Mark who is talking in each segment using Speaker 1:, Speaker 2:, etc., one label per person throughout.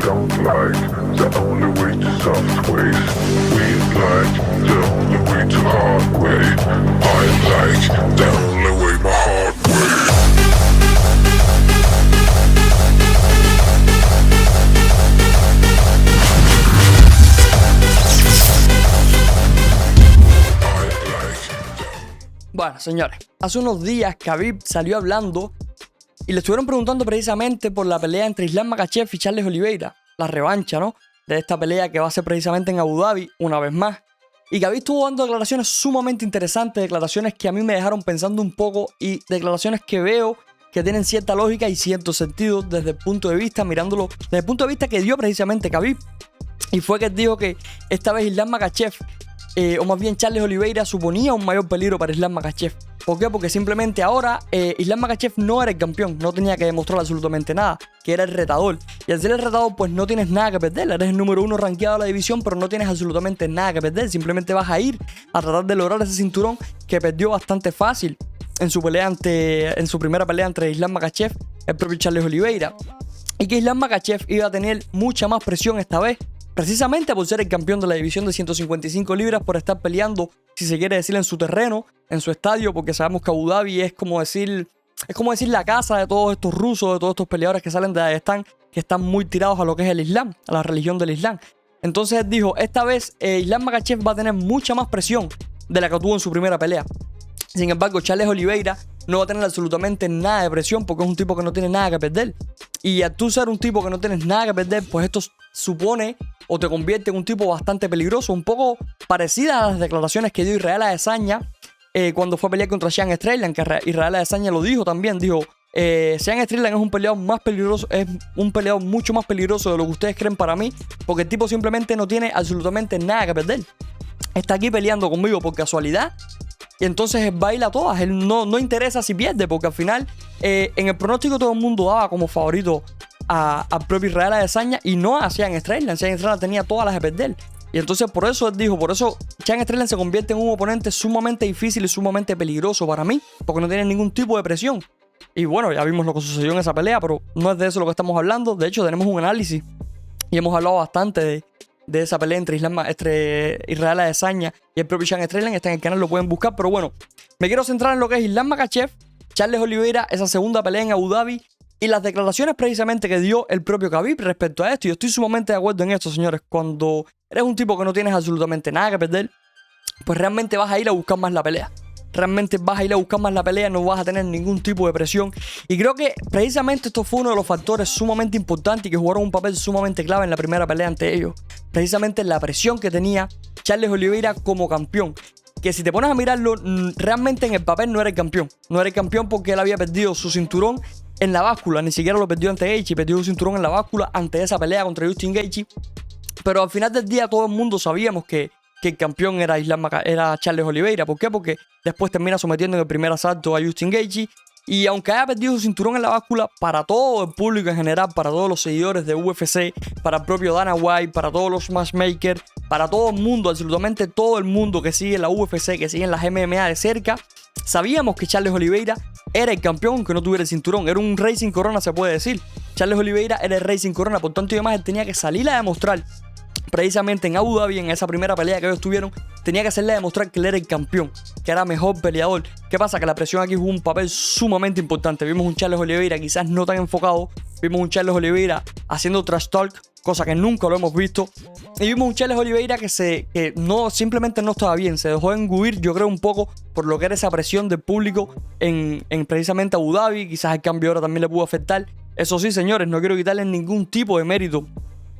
Speaker 1: don't like the only way to soft ways. We like the only way to hard way. I like the only way my heart way.
Speaker 2: Bueno, señores, hace unos días Khabib salió hablando y le estuvieron preguntando precisamente por la pelea entre Islam Makhachev y Charles Oliveira, la revancha, ¿no? De esta pelea que va a ser precisamente en Abu Dhabi, una vez más. Y Khabib estuvo dando declaraciones sumamente interesantes, declaraciones que a mí me dejaron pensando un poco y declaraciones que veo que tienen cierta lógica y cierto sentido desde el punto de vista, mirándolo, desde el punto de vista que dio precisamente Khabib. Y fue que dijo que esta vez Islam Makhachev, o más bien Charles Oliveira, suponía un mayor peligro para Islam Makhachev. ¿Por qué? Porque simplemente ahora Islam Makhachev no era el campeón, no tenía que demostrar absolutamente nada, que era el retador. Y al ser el retador, pues no tienes nada que perder, eres el número 1 rankeado de la división, pero no tienes absolutamente nada que perder. Simplemente vas a ir a tratar de lograr ese cinturón que perdió bastante fácil en su primera pelea entre Islam Makhachev y el propio Charles Oliveira. Y que Islam Makhachev iba a tener mucha más presión esta vez, precisamente por ser el campeón de la división de 155 libras, por estar peleando, si se quiere decir, en su terreno, en su estadio, porque sabemos que Abu Dhabi es como decir la casa de todos estos rusos, de todos estos peleadores que salen de Dagestán, que están muy tirados a lo que es el Islam, a la religión del Islam. Entonces él dijo, esta vez Islam Makhachev va a tener mucha más presión de la que tuvo en su primera pelea. Sin embargo, Charles Oliveira no va a tener absolutamente nada de presión porque es un tipo que no tiene nada que perder. Y al tú ser un tipo que no tienes nada que perder, pues esto supone o te convierte en un tipo bastante peligroso, un poco parecida a las declaraciones que dio Israel Adesanya cuando fue a pelear contra Sean Strickland, que Israel Adesanya lo dijo también, dijo, Sean Strickland es un peleador más peligroso, es un peleador mucho más peligroso de lo que ustedes creen para mí, porque el tipo simplemente no tiene absolutamente nada que perder. Está aquí peleando conmigo por casualidad. Y entonces él baila todas, él no interesa si pierde, porque al final en el pronóstico todo el mundo daba como favorito al propio Israel Adesanya y no a Sean Strickland. Sean Strickland tenía todas las de perder. Y entonces por eso él dijo, por eso Sean Strickland se convierte en un oponente sumamente difícil y sumamente peligroso para mí, porque no tiene ningún tipo de presión. Y bueno, ya vimos lo que sucedió en esa pelea, pero no es de eso lo que estamos hablando. De hecho, tenemos un análisis y hemos hablado bastante de esa pelea entre Israel Adesanya y el propio Sean Strickland. Está en el canal, lo pueden buscar. Pero bueno, me quiero centrar en lo que es Islam Makhachev, Charles Oliveira, esa segunda pelea en Abu Dhabi y las declaraciones precisamente que dio el propio Khabib respecto a esto. Y yo estoy sumamente de acuerdo en esto, señores. Cuando eres un tipo que no tienes absolutamente nada que perder, pues realmente vas a ir a buscar más la pelea. Realmente vas a ir a buscar más la pelea, no vas a tener ningún tipo de presión. Y creo que precisamente esto fue uno de los factores sumamente importantes y que jugaron un papel sumamente clave en la primera pelea ante ellos. Precisamente la presión que tenía Charles Oliveira como campeón. Que si te pones a mirarlo, realmente en el papel no era el campeón. No era el campeón porque él había perdido su cinturón en la báscula. Ni siquiera lo perdió ante Gaethje, perdió su cinturón en la báscula ante esa pelea contra Justin Gaethje. Pero al final del día todo el mundo sabíamos que el campeón era Charles Oliveira. ¿Por qué? Porque después termina sometiendo en el primer asalto a Justin Gaethje. Y aunque haya perdido su cinturón en la báscula, para todo el público en general, para todos los seguidores de UFC, para el propio Dana White, para todos los matchmakers, para todo el mundo, absolutamente todo el mundo que sigue la UFC, que sigue las MMA de cerca, sabíamos que Charles Oliveira era el campeón aunque no tuviera el cinturón. Era un rey sin corona, se puede decir. Charles Oliveira era el rey sin corona, por tanto y además él tenía que salir a demostrar precisamente en Abu Dhabi, en esa primera pelea que ellos tuvieron, tenía que hacerle demostrar que él era el campeón, que era mejor peleador. ¿Qué pasa? Que la presión aquí jugó un papel sumamente importante. Vimos un Charles Oliveira quizás no tan enfocado, vimos un Charles Oliveira haciendo trash talk, cosa que nunca lo hemos visto, y vimos un Charles Oliveira que simplemente no estaba bien, se dejó engullir, yo creo, un poco por lo que era esa presión del público en precisamente Abu Dhabi. Quizás el cambio de hora también le pudo afectar. Eso sí, señores, no quiero quitarle ningún tipo de mérito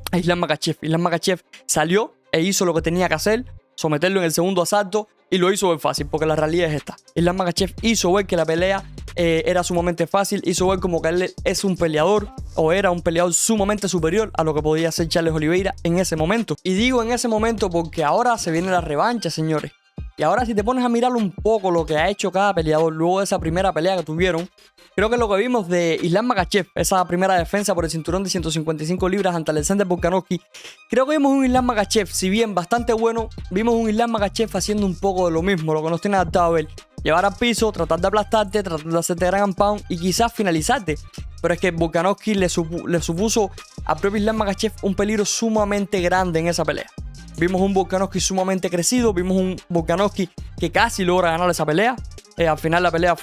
Speaker 2: a Islam Makhachev. Islam Makhachev salió e hizo lo que tenía que hacer, someterlo en el segundo asalto, y lo hizo ver fácil, porque la realidad es esta. Islam Makhachev hizo ver que la pelea era sumamente fácil, hizo ver como que él es un peleador, o era un peleador sumamente superior a lo que podía hacer Charles Oliveira en ese momento. Y digo en ese momento porque ahora se viene la revancha, señores. Y ahora si te pones a mirar un poco lo que ha hecho cada peleador luego de esa primera pelea que tuvieron, creo que lo que vimos de Islam Makhachev, esa primera defensa por el cinturón de 155 libras ante Alexander Volkanovski, creo que vimos un Islam Makhachev, si bien bastante bueno, vimos un Islam Makhachev haciendo un poco de lo mismo, lo que nos tiene adaptado a ver. Llevar al piso, tratar de aplastarte, tratar de hacerte gran pound y quizás finalizarte. pero es que Volkanovski le supuso a propio Islam Makhachev un peligro sumamente grande en esa pelea. Vimos un Volkanovski sumamente crecido, vimos un Volkanovski que casi logra ganar esa pelea. Al final la pelea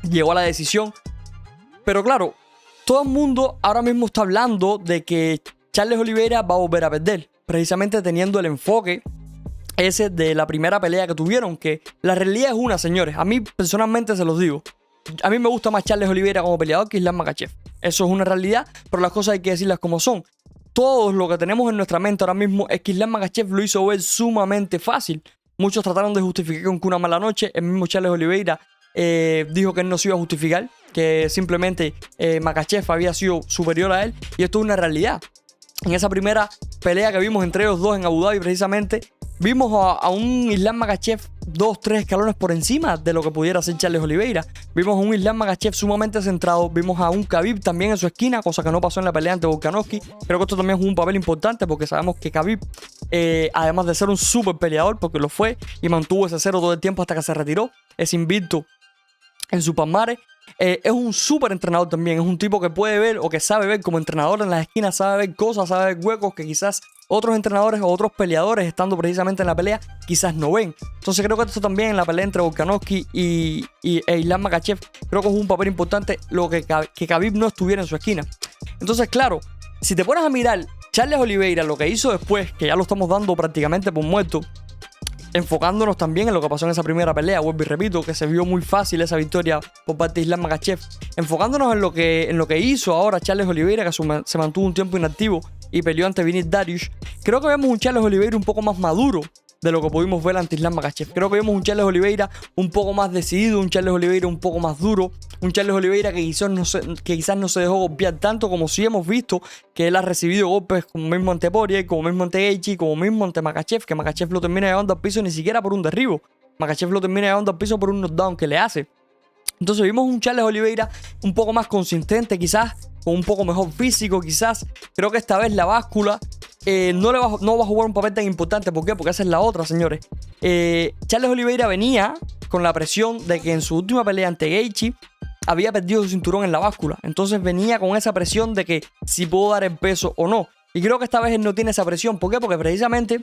Speaker 2: llegó a la decisión. Pero claro, todo el mundo ahora mismo está hablando de que Charles Oliveira va a volver a perder, precisamente teniendo el enfoque ese de la primera pelea que tuvieron, que la realidad es una, señores. A mí personalmente se los digo. A mí me gusta más Charles Oliveira como peleador que Islam Makhachev. Eso es una realidad, pero las cosas hay que decirlas como son. Todo lo que tenemos en nuestra mente ahora mismo es que Islam Makhachev lo hizo ver sumamente fácil. Muchos trataron de justificar con que una mala noche. El mismo Charles Oliveira dijo que él no se iba a justificar, que simplemente Makhachev había sido superior a él. Y esto es una realidad. En esa primera pelea que vimos entre ellos dos en Abu Dhabi, precisamente, vimos a un Islam Makhachev 2-3 escalones por encima de lo que pudiera hacer Charles Oliveira. Vimos a un Islam Makhachev sumamente centrado. Vimos a un Khabib también en su esquina, cosa que no pasó en la pelea ante Volkanovski. Creo que esto también jugó un papel importante porque sabemos que Khabib, además de ser un súper peleador, porque lo fue y mantuvo ese cero todo el tiempo hasta que se retiró, es invicto en su palmarés. Es un súper entrenador también. Es un tipo que puede ver o que sabe ver como entrenador en las esquinas, sabe ver cosas, sabe ver huecos que quizás otros entrenadores o otros peleadores estando precisamente en la pelea quizás no ven. Entonces creo que esto también en la pelea entre Volkanovski e Islam Makhachev creo que es un papel importante lo que Khabib no estuviera en su esquina. Entonces claro, si te pones a mirar Charles Oliveira, lo que hizo después, que ya lo estamos dando prácticamente por muerto, enfocándonos también en lo que pasó en esa primera pelea, vuelvo y repito, que se vio muy fácil esa victoria por parte de Islam Makhachev, enfocándonos en lo que hizo ahora Charles Oliveira, que se mantuvo un tiempo inactivo y peleó ante Beneil Dariush. Creo que vemos un Charles Oliveira un poco más maduro de lo que pudimos ver ante Islam Makhachev. Creo que vemos un Charles Oliveira un poco más decidido, un Charles Oliveira un poco más duro, un Charles Oliveira que quizás no se dejó golpear tanto como sí hemos visto que él ha recibido golpes como mismo ante Poirier, como mismo ante Gaethje, como mismo ante Makhachev, que Makhachev lo termina llevando al piso ni siquiera por un derribo. Makhachev lo termina llevando al piso por un knockdown que le hace. Entonces vimos un Charles Oliveira un poco más consistente, quizás con un poco mejor físico, quizás. Creo que esta vez la báscula no va a jugar un papel tan importante. ¿Por qué? Porque esa es la otra, señores. Charles Oliveira venía con la presión de que en su última pelea ante Gaethje había perdido su cinturón en la báscula. Entonces venía con esa presión de que si puedo dar el peso o no. Y creo que esta vez él no tiene esa presión. ¿Por qué? Porque precisamente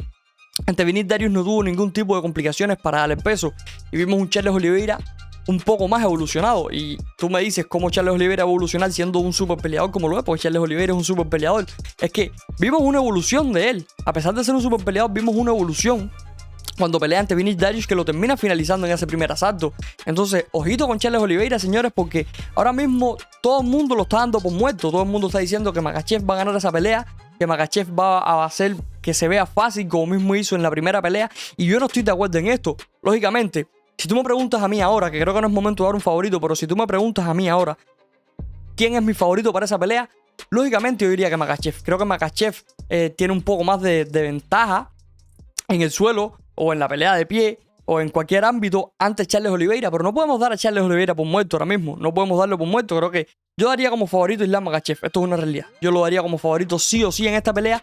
Speaker 2: ante Beneil Dariush no tuvo ningún tipo de complicaciones para dar el peso. Y vimos un Charles Oliveira un poco más evolucionado. Y tú me dices cómo Charles Oliveira va a evolucionar siendo un super peleador como lo es, porque Charles Oliveira es un super peleador. Es que vimos una evolución de él. A pesar de ser un super peleador, vimos una evolución cuando pelea ante Beneil Dariush, que lo termina finalizando en ese primer asalto. Entonces, ojito con Charles Oliveira, señores, porque ahora mismo todo el mundo lo está dando por muerto. Todo el mundo está diciendo que Makhachev va a ganar esa pelea, que Makhachev va a hacer que se vea fácil como mismo hizo en la primera pelea. Y yo no estoy de acuerdo en esto. Lógicamente, si tú me preguntas a mí ahora, que creo que no es momento de dar un favorito, pero si tú me preguntas a mí ahora quién es mi favorito para esa pelea, lógicamente yo diría que Makhachev. Creo que Makhachev tiene un poco más de ventaja en el suelo o en la pelea de pie o en cualquier ámbito ante Charles Oliveira, pero no podemos dar a Charles Oliveira por muerto ahora mismo. No podemos darlo por muerto. Creo que yo daría como favorito a Islam Makhachev. Esto es una realidad. Yo lo daría como favorito sí o sí en esta pelea,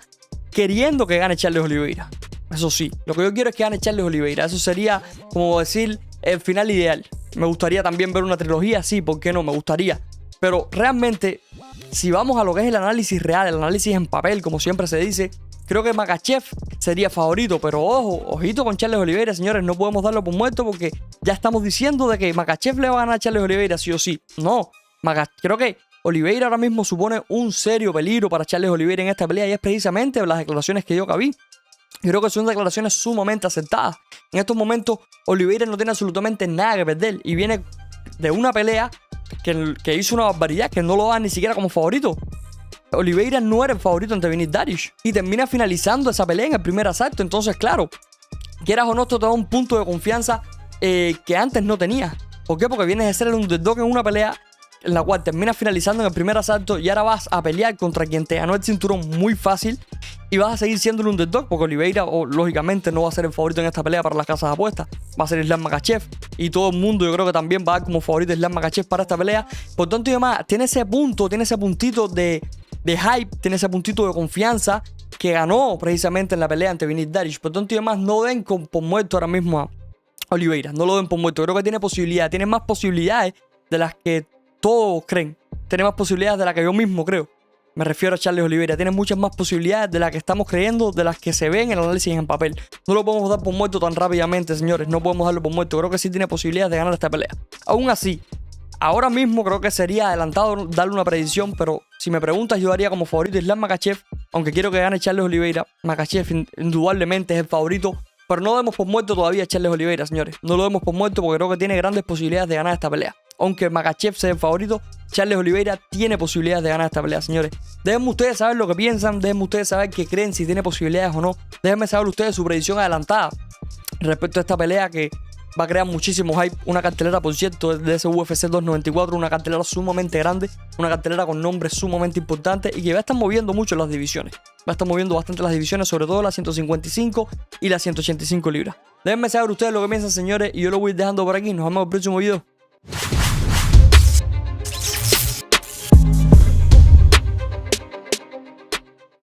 Speaker 2: queriendo que gane Charles Oliveira. Eso sí, lo que yo quiero es que gane Charles Oliveira. Eso sería, como decir, el final ideal. Me gustaría también ver una trilogía, sí, ¿por qué no? Me gustaría. Pero realmente, si vamos a lo que es el análisis real, el análisis en papel, como siempre se dice, creo que Makhachev sería favorito. Pero ojo, ojito con Charles Oliveira, señores. No podemos darlo por muerto porque ya estamos diciendo de que Makhachev le va a ganar a Charles Oliveira sí o sí. No, creo que Oliveira ahora mismo supone un serio peligro para Charles Oliveira en esta pelea, y es precisamente las declaraciones que dio Khabib. Creo que son declaraciones sumamente acertadas. En estos momentos Oliveira no tiene absolutamente nada que perder y viene de una pelea que hizo una barbaridad, que no lo da ni siquiera como favorito. Oliveira no era el favorito ante Beneil Dariush y termina finalizando esa pelea en el primer asalto. Entonces, claro, quieras o no, esto te da un punto de confianza que antes no tenía. ¿Por qué? Porque vienes de ser el underdog en una pelea en la cual terminas finalizando en el primer asalto y ahora vas a pelear contra quien te ganó el cinturón muy fácil y vas a seguir siendo el underdog, porque Oliveira lógicamente no va a ser el favorito en esta pelea para las casas de apuestas, va a ser Islam Makhachev, y todo el mundo yo creo que también va a dar como favorito Islam Makhachev para esta pelea. Por tanto y demás, tiene ese puntito de hype, tiene ese puntito de confianza que ganó precisamente en la pelea ante Beneil Dariush. Por tanto y demás, no den por muerto ahora mismo a Oliveira, no lo den por muerto. Creo que tiene más posibilidades de las que todos creen. tiene más posibilidades de las que yo mismo creo. Me refiero a Charles Oliveira. Tiene muchas más posibilidades de las que estamos creyendo, de las que se ven en el análisis en papel. No lo podemos dar por muerto tan rápidamente, señores. No podemos darlo por muerto. Creo que sí tiene posibilidades de ganar esta pelea. Aún así, ahora mismo creo que sería adelantado darle una predicción, pero si me preguntas, yo daría como favorito a Islam Makhachev, aunque quiero que gane Charles Oliveira. Makhachev indudablemente es el favorito, pero no demos por muerto todavía a Charles Oliveira, señores. No lo demos por muerto porque creo que tiene grandes posibilidades de ganar esta pelea. Aunque Makhachev sea el favorito, Charles Oliveira tiene posibilidades de ganar esta pelea, señores. Déjenme ustedes saber lo que piensan, déjenme ustedes saber qué creen, si tiene posibilidades o no. Déjenme saber ustedes su predicción adelantada respecto a esta pelea que va a crear muchísimo hype. Una cartelera, por cierto, de ese UFC 294, una cartelera sumamente grande, una cartelera con nombres sumamente importantes y que va a estar moviendo mucho las divisiones. Va a estar moviendo bastante las divisiones, sobre todo las 155 y las 185 libras. Déjenme saber ustedes lo que piensan, señores, y yo lo voy dejando por aquí. Nos vemos en el próximo video.